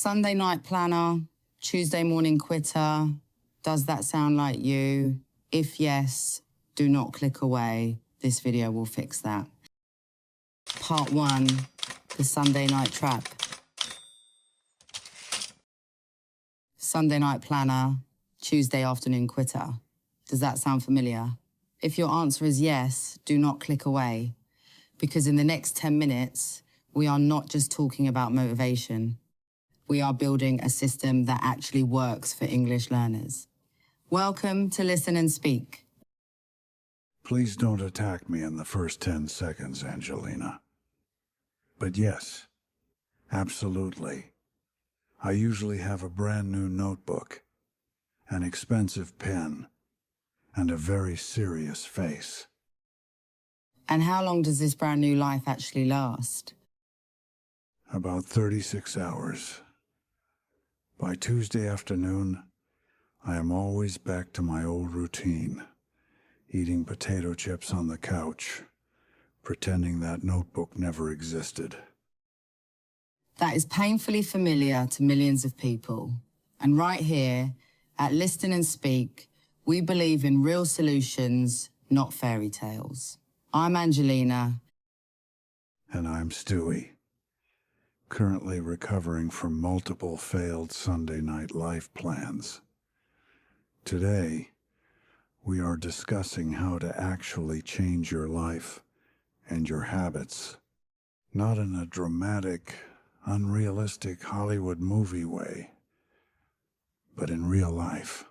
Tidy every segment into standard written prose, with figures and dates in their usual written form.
Sunday night planner, Tuesday morning quitter. Does that sound like you? If yes, do not click away. This video will fix that. Part 1, the Sunday night trap. Sunday night planner, Tuesday afternoon quitter. Does that sound familiar? If your answer is yes, do not click away, because in the next 10 minutes, we are not just talking about motivation. We are building a system that actually works for English learners. Welcome to Listen and Speak. Please don't attack me in the first 10 seconds, Angelina. But yes, absolutely. I usually have a brand new notebook, an expensive pen, and a very serious face. And how long does this brand new life actually last? About 36 hours. By Tuesday afternoon, I am always back to my old routine, eating potato chips on the couch, pretending that notebook never existed. That is painfully familiar to millions of people. And right here, at Listen and Speak, we believe in real solutions, not fairy tales. I'm Angelina. And I'm Stewie, currently recovering from multiple failed Sunday night life plans. Today, we are discussing how to actually change your life and your habits, not in a dramatic, unrealistic Hollywood movie way, but in real life.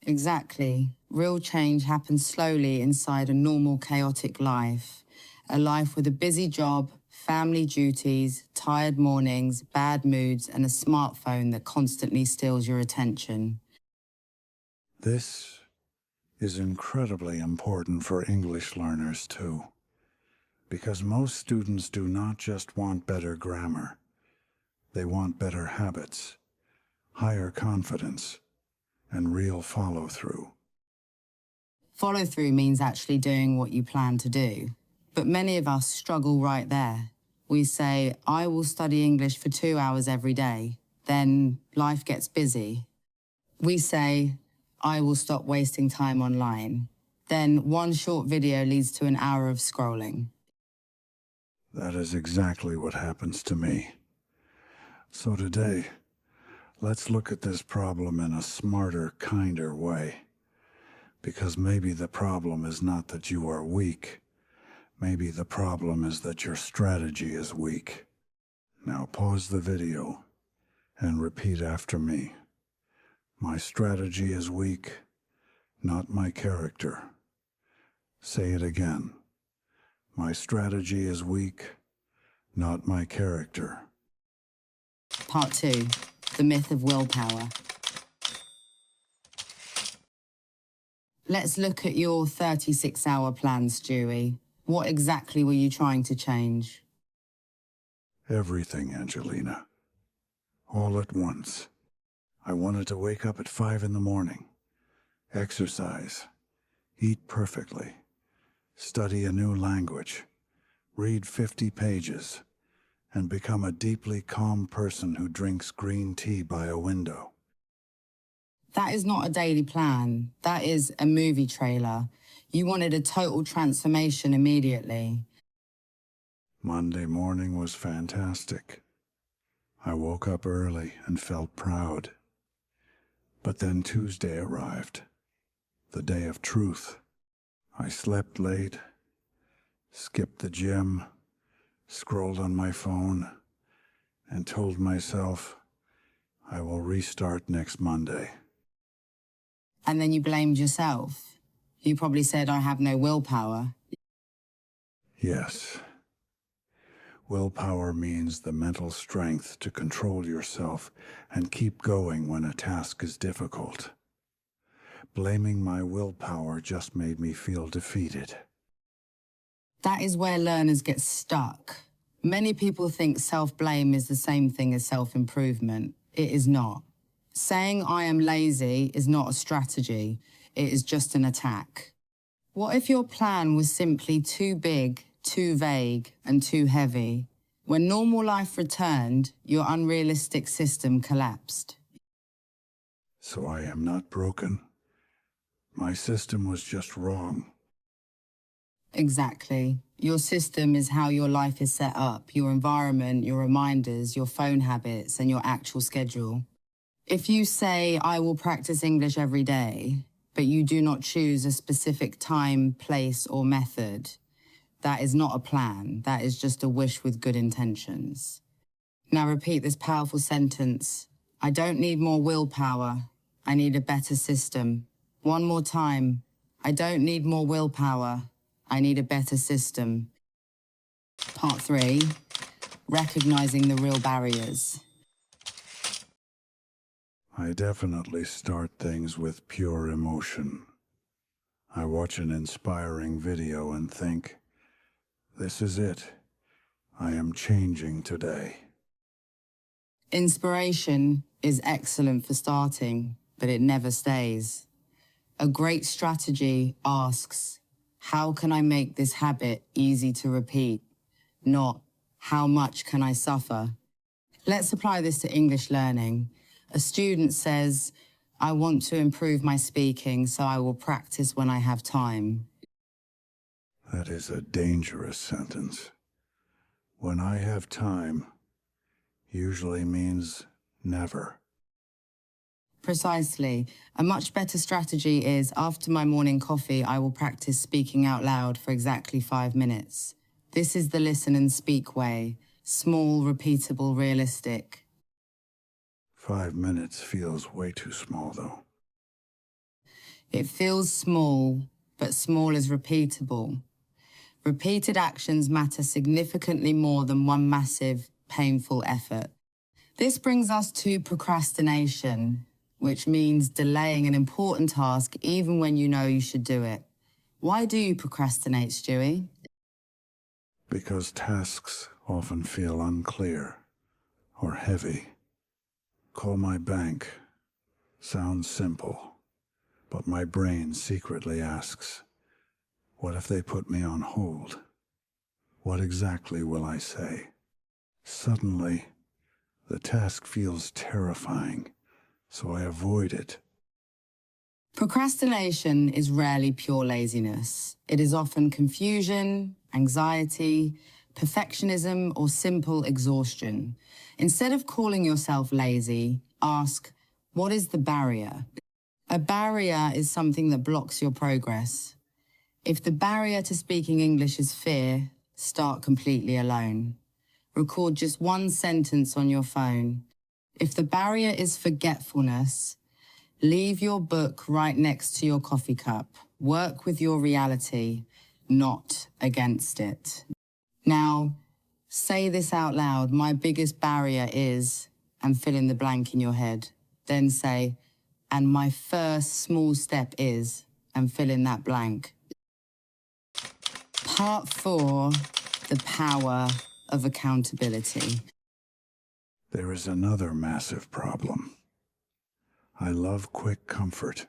Exactly. Real change happens slowly inside a normal, chaotic life. A life with a busy job, family duties, tired mornings, bad moods, and a smartphone that constantly steals your attention. This is incredibly important for English learners too, because most students do not just want better grammar. They want better habits, higher confidence, and real follow-through. Follow-through means actually doing what you plan to do. But many of us struggle right there. We say, I will study English for 2 hours every day. Then life gets busy. We say, I will stop wasting time online. Then one short video leads to an hour of scrolling. That is exactly what happens to me. So today, let's look at this problem in a smarter, kinder way. Because maybe the problem is not that you are weak. Maybe the problem is that your strategy is weak. Now pause the video and repeat after me. My strategy is weak, not my character. Say it again. My strategy is weak, not my character. Part 2, the myth of willpower. Let's look at your 36-hour plan, Stewie. What exactly were you trying to change? Everything, Angelina. All at once. I wanted to wake up at 5 in the morning, exercise, eat perfectly, study a new language, read 50 pages, and become a deeply calm person who drinks green tea by a window. That is not a daily plan. That is a movie trailer. You wanted a total transformation immediately. Monday morning was fantastic. I woke up early and felt proud. But then Tuesday arrived, the day of truth. I slept late, skipped the gym, scrolled on my phone, and told myself I will restart next Monday. And then you blamed yourself. You probably said, I have no willpower. Yes. Willpower means the mental strength to control yourself and keep going when a task is difficult. Blaming my willpower just made me feel defeated. That is where learners get stuck. Many people think self-blame is the same thing as self-improvement. It is not. Saying I am lazy is not a strategy. It is just an attack. What if your plan was simply too big, too vague, and too heavy? When normal life returned, your unrealistic system collapsed. So I am not broken. My system was just wrong. Exactly. Your system is how your life is set up, your environment, your reminders, your phone habits, and your actual schedule. If you say, I will practice English every day, but you do not choose a specific time, place, or method, that is not a plan. That is just a wish with good intentions. Now repeat this powerful sentence. I don't need more willpower. I need a better system. One more time. I don't need more willpower. I need a better system. Part 3, recognizing the real barriers. I definitely start things with pure emotion. I watch an inspiring video and think, this is it. I am changing today. Inspiration is excellent for starting, but it never stays. A great strategy asks, how can I make this habit easy to repeat? Not, how much can I suffer? Let's apply this to English learning. A student says, I want to improve my speaking, so I will practice when I have time. That is a dangerous sentence. When I have time usually means never. Precisely. A much better strategy is, after my morning coffee, I will practice speaking out loud for exactly 5 minutes. This is the listen and speak way. Small, repeatable, realistic. 5 minutes feels way too small, though. It feels small, but small is repeatable. Repeated actions matter significantly more than one massive, painful effort. This brings us to procrastination, which means delaying an important task even when you know you should do it. Why do you procrastinate, Stewie? Because tasks often feel unclear or heavy. Call my bank. Sounds simple, but my brain secretly asks, what if they put me on hold? What exactly will I say? Suddenly, the task feels terrifying, so I avoid it. Procrastination is rarely pure laziness. It is often confusion, anxiety, perfectionism, or simple exhaustion. Instead of calling yourself lazy, ask, what is the barrier? A barrier is something that blocks your progress. If the barrier to speaking English is fear, start completely alone. Record just one sentence on your phone. If the barrier is forgetfulness, leave your book right next to your coffee cup. Work with your reality, not against it. Now, say this out loud. My biggest barrier is, and fill in the blank in your head. Then say, and my first small step is, and fill in that blank. Part 4, the power of accountability. There is another massive problem. I love quick comfort.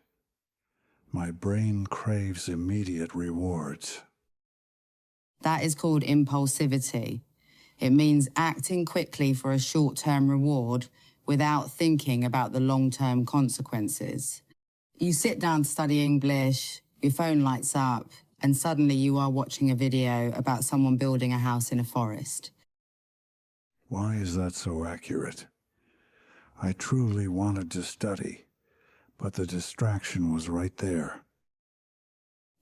My brain craves immediate rewards. That is called impulsivity. It means acting quickly for a short-term reward without thinking about the long-term consequences. You sit down to study English, your phone lights up, and suddenly you are watching a video about someone building a house in a forest. Why is that so accurate? I truly wanted to study, but the distraction was right there.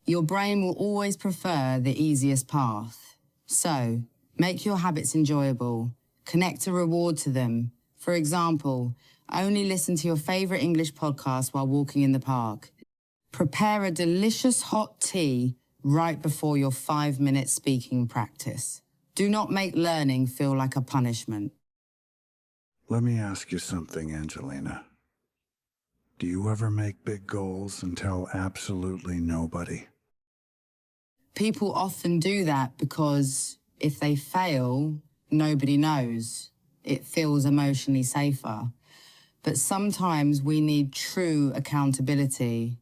Your brain will always prefer the easiest path. So, make your habits enjoyable. Connect a reward to them. For example, only listen to your favorite English podcast while walking in the park. Prepare a delicious hot tea right before your 5-minute speaking practice. Do not make learning feel like a punishment. Let me ask you something, Angelina. Do you ever make big goals and tell absolutely nobody? People often do that because if they fail, nobody knows. It feels emotionally safer. But sometimes we need true accountability.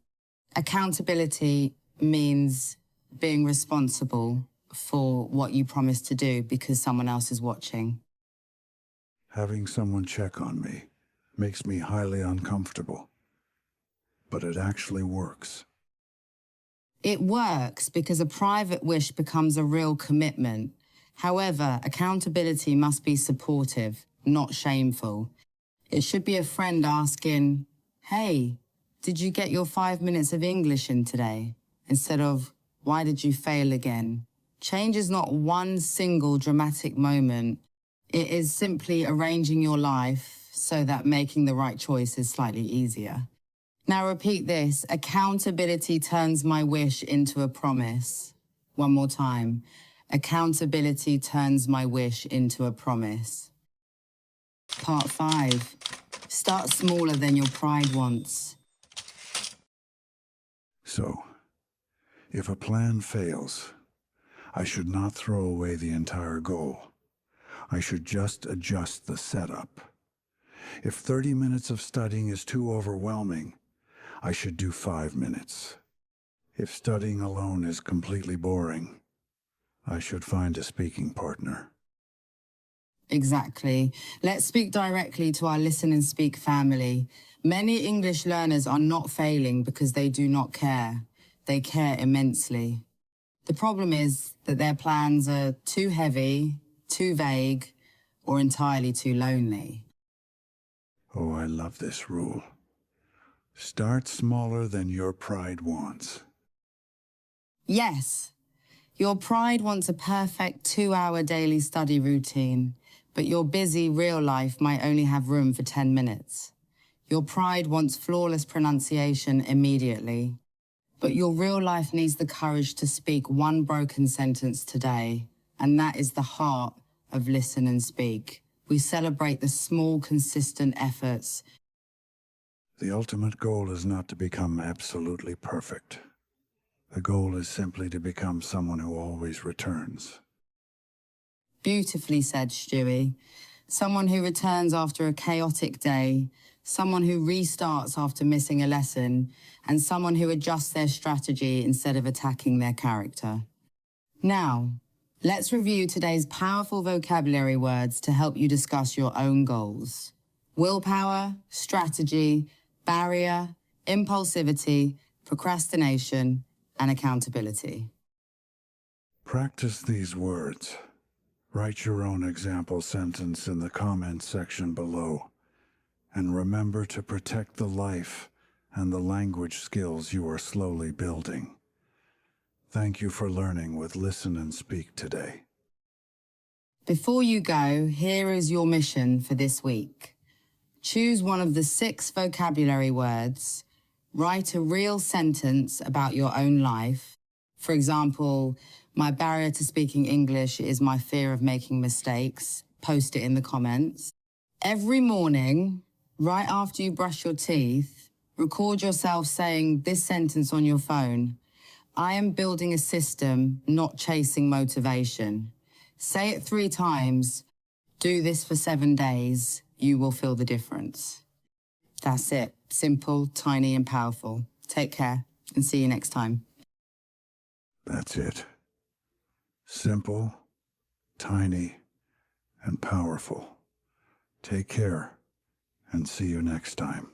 Accountability means being responsible. for what you promised to do because someone else is watching. Having someone check on me makes me highly uncomfortable, but it actually works. It works because a private wish becomes a real commitment. However, accountability must be supportive, not shameful. It should be a friend asking, "Hey, did you get your 5 minutes of English in today?" Instead of, "Why did you fail again?" Change is not one single dramatic moment. It is simply arranging your life so that making the right choice is slightly easier. Now repeat this. Accountability turns my wish into a promise. One more time. Accountability turns my wish into a promise. Part 5. Start smaller than your pride wants. So, if a plan fails, I should not throw away the entire goal. I should just adjust the setup. If 30 minutes of studying is too overwhelming, I should do 5 minutes. If studying alone is completely boring, I should find a speaking partner. Exactly. Let's speak directly to our Listen and Speak family. Many English learners are not failing because they do not care. They care immensely. The problem is that their plans are too heavy, too vague, or entirely too lonely. Oh, I love this rule. Start smaller than your pride wants. Yes, your pride wants a perfect 2-hour daily study routine, but your busy real life might only have room for 10 minutes. Your pride wants flawless pronunciation immediately, but your real life needs the courage to speak one broken sentence today, and that is the heart of Listen and Speak. We celebrate the small, consistent efforts. The ultimate goal is not to become absolutely perfect. The goal is simply to become someone who always returns. Beautifully said, Stewie. Someone who returns after a chaotic day, someone who restarts after missing a lesson, and someone who adjusts their strategy instead of attacking their character. Now, let's review today's powerful vocabulary words to help you discuss your own goals. Willpower, strategy, barrier, impulsivity, procrastination, and accountability. Practice these words. Write your own example sentence in the comments section below. And remember to protect the life and the language skills you are slowly building. Thank you for learning with Listen and Speak today. Before you go, here is your mission for this week. Choose one of the 6 vocabulary words. Write a real sentence about your own life. For example, my barrier to speaking English is my fear of making mistakes. Post it in the comments. Every morning, right after you brush your teeth, record yourself saying this sentence on your phone. I am building a system, not chasing motivation. Say it 3 times. Do this for 7 days. You will feel the difference. That's it. Simple, tiny, and powerful. Take care and see you next time. That's it. Simple, tiny, and powerful. Take care and see you next time.